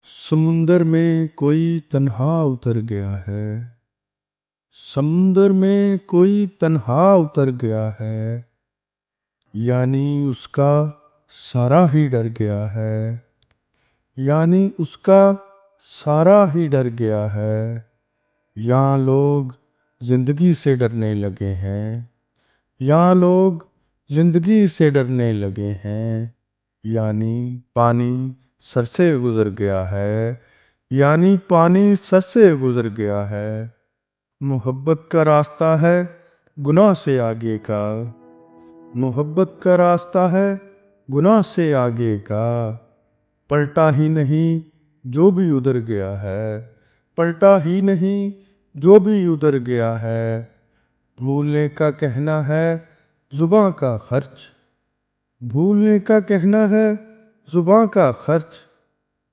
سمندر میں کوئی تنہا اتر گیا ہے، سمندر میں کوئی تنہا اتر گیا ہے، یعنی اس کا سارا ہی ڈر گیا ہے، یعنی اس کا سارا ہی ڈر گیا ہے۔ یہاں لوگ زندگی سے ڈرنے لگے ہیں، یہاں لوگ زندگی سے ڈرنے لگے ہیں، یعنی پانی سر سے گزر گیا ہے، یعنی پانی سر سے گزر گیا ہے۔ محبت کا راستہ ہے گناہ سے آگے کا، محبت کا راستہ ہے گناہ سے آگے کا، پلٹا ہی نہیں جو بھی ادھر گیا ہے، پلٹا ہی نہیں جو بھی ادھر گیا ہے۔ بھولنے کا کہنا ہے زباں کا خرچ، بھولنے کا کہنا ہے زباں کا خرچ،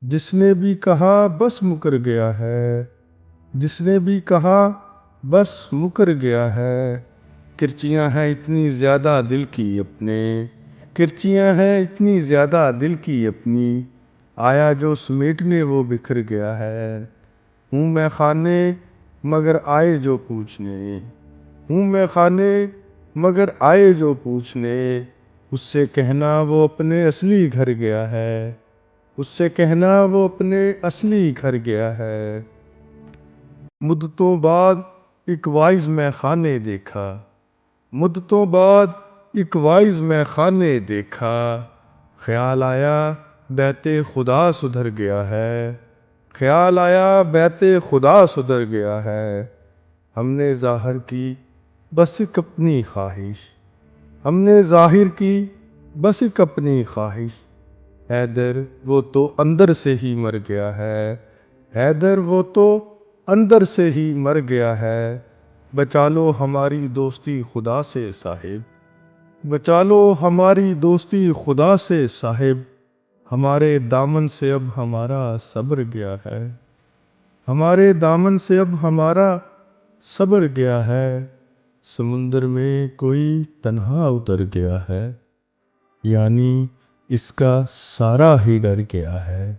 جس نے بھی کہا بس مکر گیا ہے، جس نے بھی کہا بس مکر گیا ہے۔ کرچیاں ہیں اتنی زیادہ دل کی اپنے، کرچیاں ہیں اتنی زیادہ دل کی اپنی، آیا جو سمیٹنے وہ بکھر گیا ہے۔ ہوں میں خانے مگر آئے جو پوچھنے، ہوں میں خانے مگر آئے جو پوچھنے، اس سے کہنا وہ اپنے اصلی گھر گیا ہے، اس سے کہنا وہ اپنے اصلی گھر گیا ہے۔ مدتوں بعد ایک وائز میں خانے دیکھا، مدتوں بعد ایک وائز میں خانے دیکھا، خیال آیا بیت خدا سدھر گیا ہے، خیال آیا بیت خدا سدھر گیا ہے۔ ہم نے ظاہر کی بس ایک اپنی خواہش، ہم نے ظاہر کی بس ایک اپنی خواہش، حیدر وہ تو اندر سے ہی مر گیا ہے، حیدر وہ تو اندر سے ہی مر گیا ہے۔ بچا لو ہماری دوستی خدا سے صاحب، بچا لو ہماری دوستی خدا سے صاحب، ہمارے دامن سے اب ہمارا صبر گیا ہے، ہمارے دامن سے اب ہمارا صبر گیا ہے۔ سمندر میں کوئی تنہا اتر گیا ہے، یعنی اس کا سارا ہی ڈر گیا ہے۔